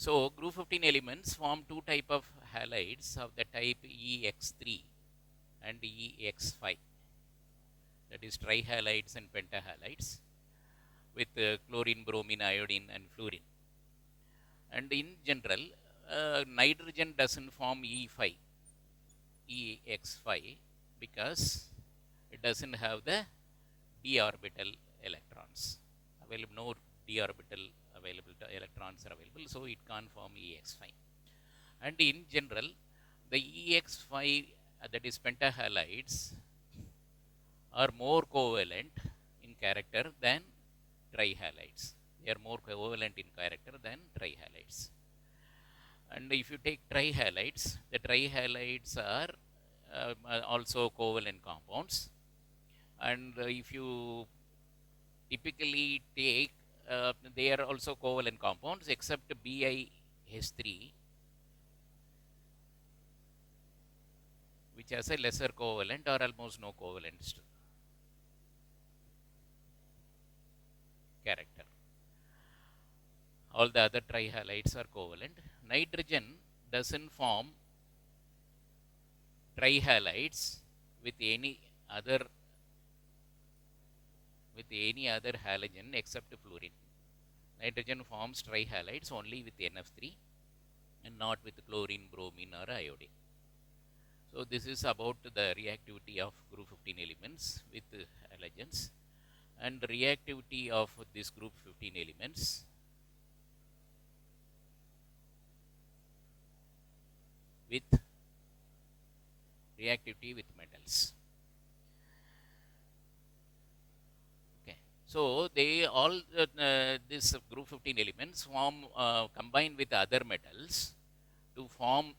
So group 15 elements form two type of halides of the type EX3 and EX5, that is trihalides and pentahalides with chlorine, bromine, iodine and fluorine. And in general, nitrogen doesn't form E5, EX5, because it doesn't have the d orbital electrons available. No d orbital available electrons are available, so it can't form EX5. And in general, the EX5, that is pentahalides, are more covalent in character than trihalides. They are more covalent in character than trihalides. And if you take trihalides, the trihalides are also covalent compounds. And if you typically take, they are also covalent compounds except BiH3, which has a lesser covalent or almost no covalent character. All the other trihalides are covalent. Nitrogen doesn't form trihalides with any other halogen except fluorine. Nitrogen forms trihalides only with NF3 and not with chlorine, bromine or iodine. So this is about the reactivity of group 15 elements with halogens, and reactivity of this group 15 elements with reactivity with metals. Okay, so they all this group 15 elements form combine with other metals to form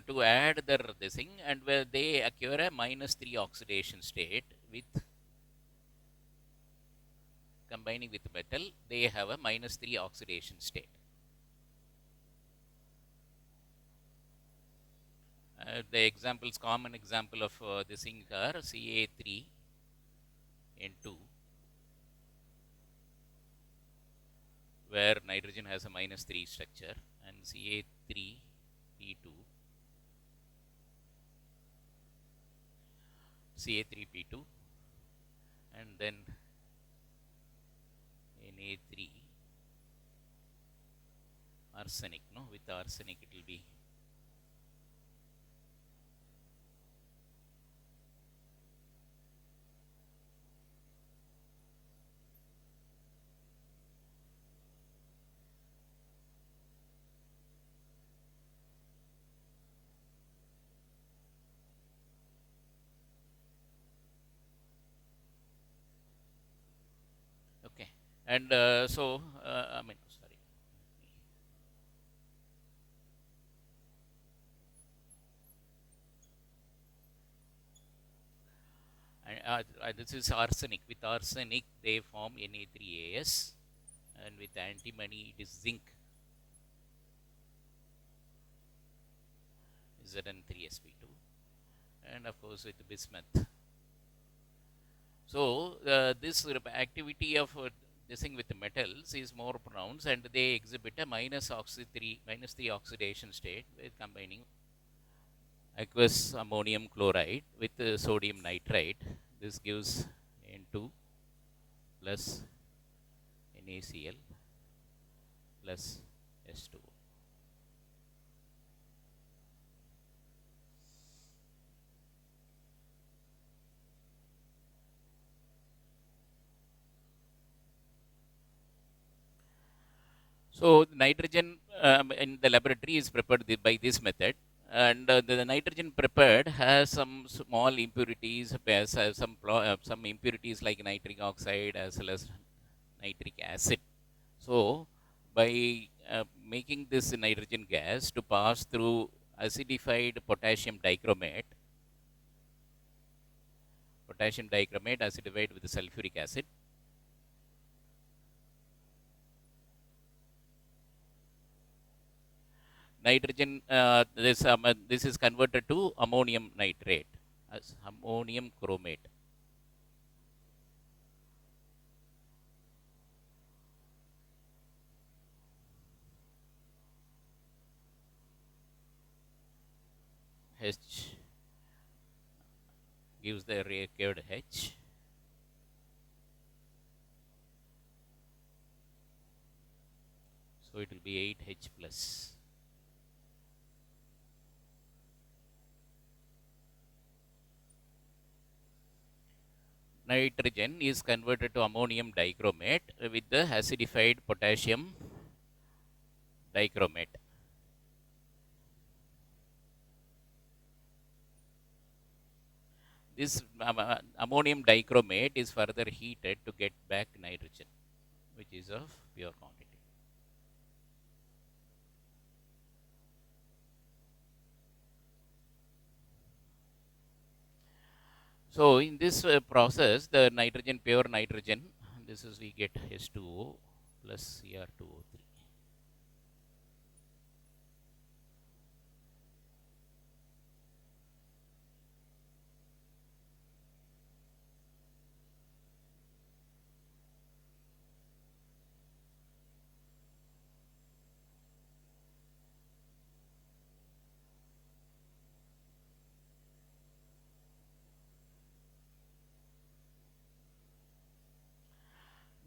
to add their this thing, and where they occur a -3 oxidation state with combining with metal, they have a -3 oxidation state. The examples, common example of this thing are Ca3N2, where nitrogen has a -3 structure, and Ca3P2, Ca3P2, and then Na3 arsenic. No, with arsenic it will be okay. And so I mean, sorry. This is arsenic. With arsenic, they form Na3As, and with antimony, it is zinc, Zn3sp2, and of course with bismuth. So this activity of this thing with the metals is more pronounced, and they exhibit a -3 oxidation state with combining aqueous ammonium chloride with sodium nitrite. This gives N2 plus NaCl plus S2O. So nitrogen in the laboratory is prepared by this method, and the nitrogen prepared has some small impurities, has some impurities like nitric oxide as well as nitric acid. So by making this nitrogen gas to pass through acidified potassium dichromate acidified with sulfuric acid, nitrogen this is converted to ammonium nitrate as ammonium chromate. H gives the required H. So it will be 8H plus. Nitrogen is converted to ammonium dichromate with the acidified potassium dichromate. This ammonium dichromate is further heated to get back nitrogen, which is of pure quantity. So in this process, the nitrogen, pure nitrogen, this is we get H2O plus Cr2O3.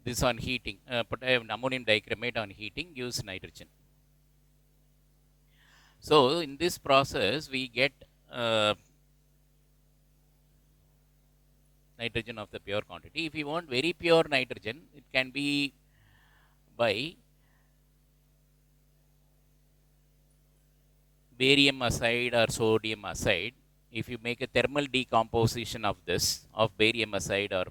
This on heating, ammonium dichromate on heating gives nitrogen. So in this process, we get nitrogen of the pure quantity. If you want very pure nitrogen, it can be by barium acide or sodium acide. If you make a thermal decomposition of this, of barium acide, or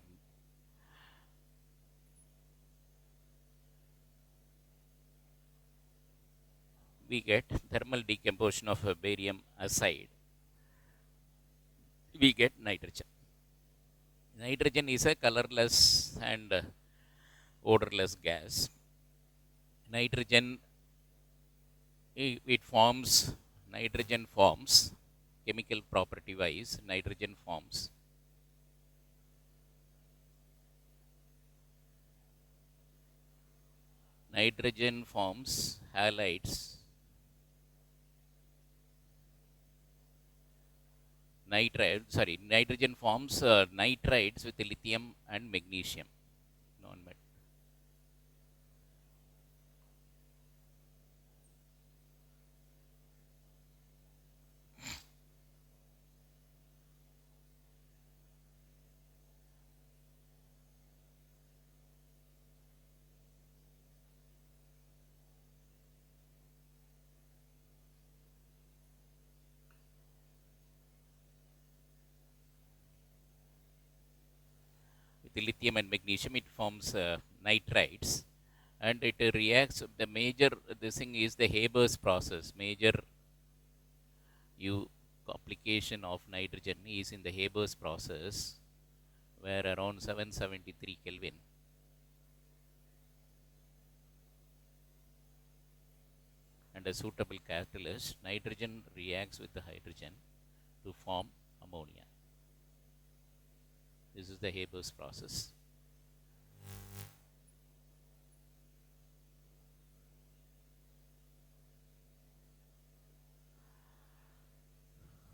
we get thermal decomposition of a barium acide, we get nitrogen. Nitrogen is a colorless and odorless gas. Nitrogen, it forms, nitrogen forms, chemical property wise, nitrogen forms halides, nitrogen forms nitrides with lithium and magnesium. Non-met. With lithium and magnesium, it forms nitrides, and it reacts. The major, this thing is the Haber's process. Major application of nitrogen is in the Haber's process, where around 773 Kelvin and a suitable catalyst, nitrogen reacts with the hydrogen to form ammonia. This is the Haber's process.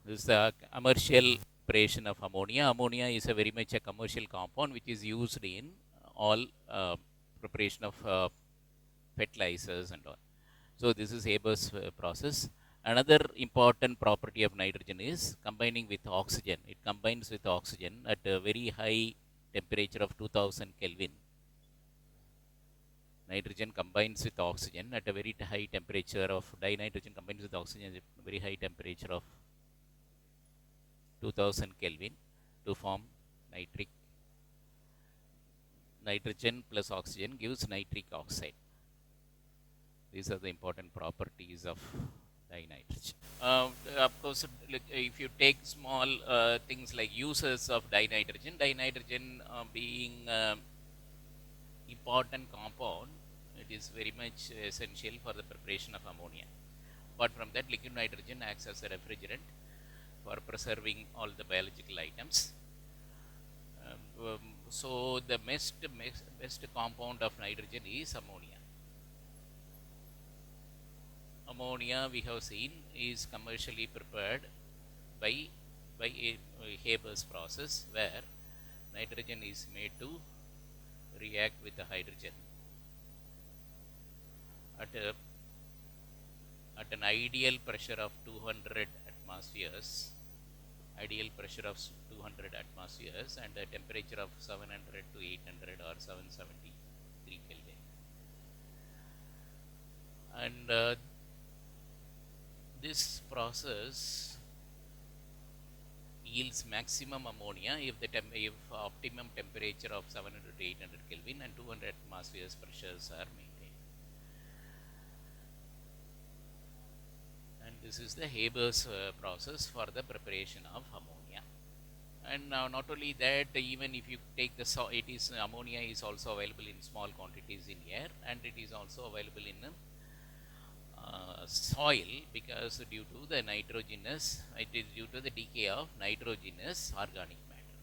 This is the commercial preparation of ammonia. Ammonia is a very much a commercial compound which is used in all preparation of fertilizers and all. So this is Haber's process. Another important property of nitrogen is combining with oxygen. It combines with oxygen at a very high temperature of 2000 Kelvin. Nitrogen combines with oxygen at a very high temperature of dinitrogen combines with oxygen at a very high temperature of 2000 Kelvin to form nitrogen plus oxygen gives nitric oxide. These are the important properties of dinitrogen. Of course, if you take small things like uses of dinitrogen being important compound, it is very much essential for the preparation of ammonia. Apart from that, liquid nitrogen acts as a refrigerant for preserving all the biological items. So the best compound of nitrogen is ammonia. Ammonia, we have seen, is commercially prepared by Haber's process, where nitrogen is made to react with the hydrogen at an ideal pressure of 200 atmospheres, and a temperature of 700 to 800 or 773 Kelvin. And this process yields maximum ammonia if optimum temperature of 700 to 800 Kelvin and 200 atmospheres pressures are maintained. And this is the Haber's process for the preparation of ammonia. And now, not only that, even if you take the ammonia is also available in small quantities in air, and it is also available in soil, because due to the decay of nitrogenous organic matter.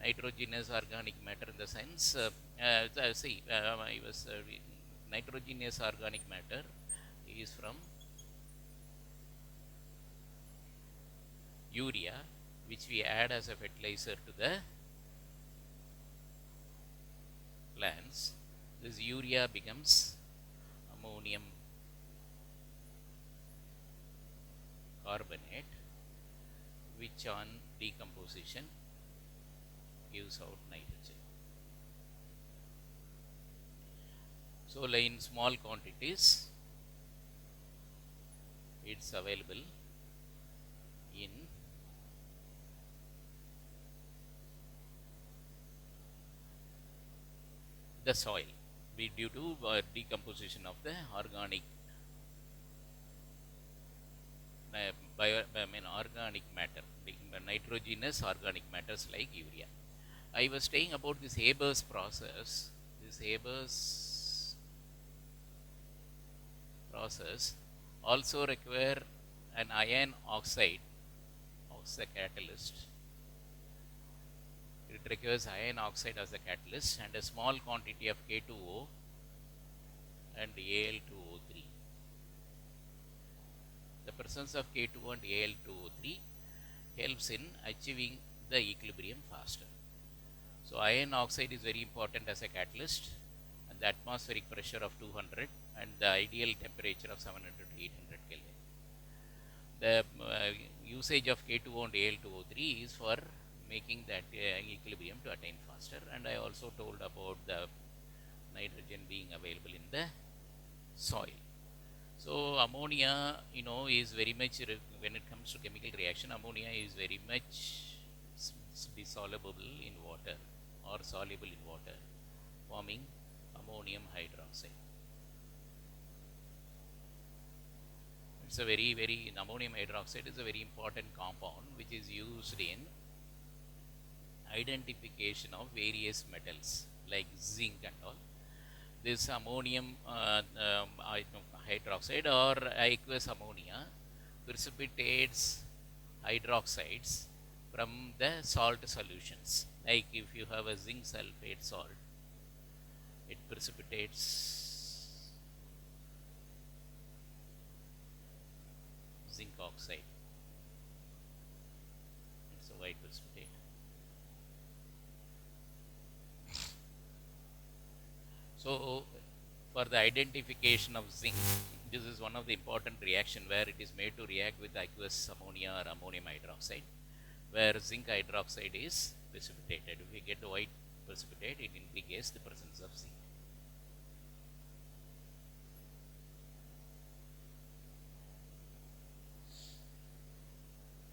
Nitrogenous organic matter in the sense, nitrogenous organic matter is from urea, which we add as a fertilizer to the plants. This urea becomes ammonium carbonate, which on decomposition gives out nitrogen. So, in small quantities, it's available in the soil due to decomposition of the organic organic matter, nitrogenous organic matters like urea. I was saying about this Haber's process. This Haber's process also require an iron oxide as a catalyst. It requires iron oxide as a catalyst and a small quantity of K2O and Al2O3. The presence of K2O and Al2O3 helps in achieving the equilibrium faster. So, iron oxide is very important as a catalyst, and the atmospheric pressure of 200 and the ideal temperature of 700 to 800 Kelvin. The usage of K2O and Al2O3 is for making that equilibrium to attain faster. And I also told about the nitrogen being available in the soil. So, ammonia, is very much, when it comes to chemical reaction, ammonia is very much dissoluble in water or soluble in water, forming ammonium hydroxide. It's a ammonium hydroxide is a very important compound which is used in identification of various metals like zinc and all. This ammonium hydroxide or aqueous ammonia precipitates hydroxides from the salt solutions. Like if you have a zinc sulfate salt, it precipitates zinc oxide. It's a white precipitate. So, for the identification of zinc, this is one of the important reaction where it is made to react with aqueous ammonia or ammonium hydroxide, where zinc hydroxide is precipitated. If we get the white precipitate, it indicates the presence of zinc.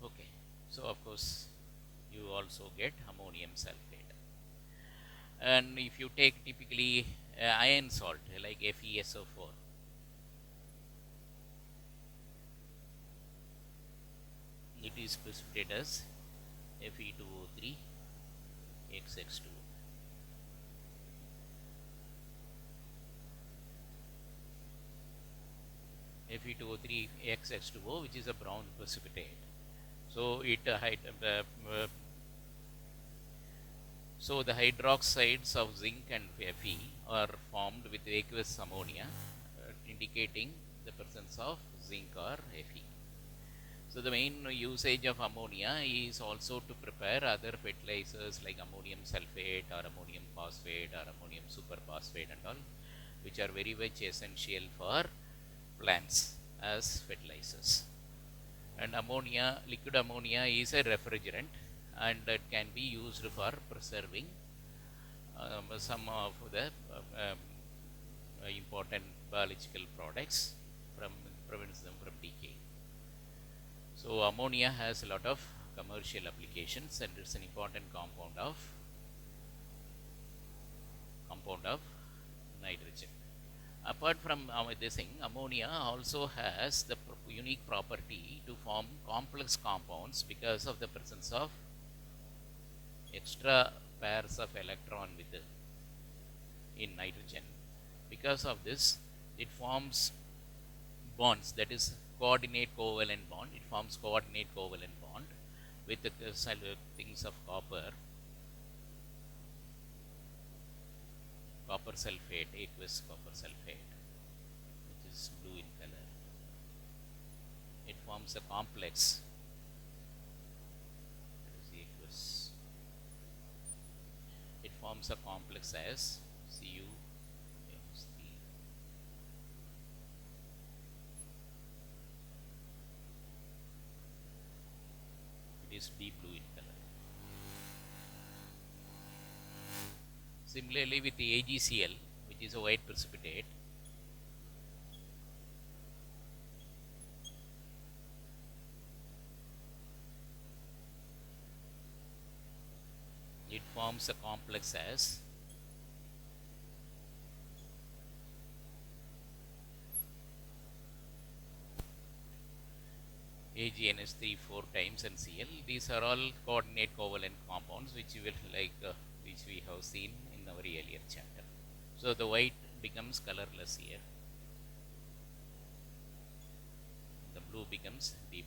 Okay, so of course you also get ammonium sulfate. And if you take typically iron salt like FeSO4, it is precipitated as Fe2O3 XX2. Fe2O3 XX2O, which is a brown precipitate. So it so the hydroxides of zinc and Fe are formed with aqueous ammonia, indicating the presence of zinc or Fe. So the main usage of ammonia is also to prepare other fertilizers like ammonium sulfate or ammonium phosphate or ammonium superphosphate and all, which are very much essential for plants as fertilizers. And ammonia, liquid ammonia is a refrigerant, and it can be used for preserving some of the important biological products from prevents them from decay. So ammonia has a lot of commercial applications, and it's an important compound of nitrogen. Apart from this thing, ammonia also has the unique property to form complex compounds because of the presence of extra pairs of electron with in nitrogen. Because of this, it forms bonds, that is coordinate covalent bond. It forms coordinate covalent bond with the things of copper sulfate, aqueous copper sulfate, which is blue in color. It forms a complex, that is aqueous. It forms a complex as Cu. It is deep blue in color. Similarly, with the AgCl, which is a white precipitate, it forms a complex as AgNH3 4 times and Cl. These are all coordinate covalent compounds which we will which we have seen in our earlier chapter. So the white becomes colorless here. The blue becomes deep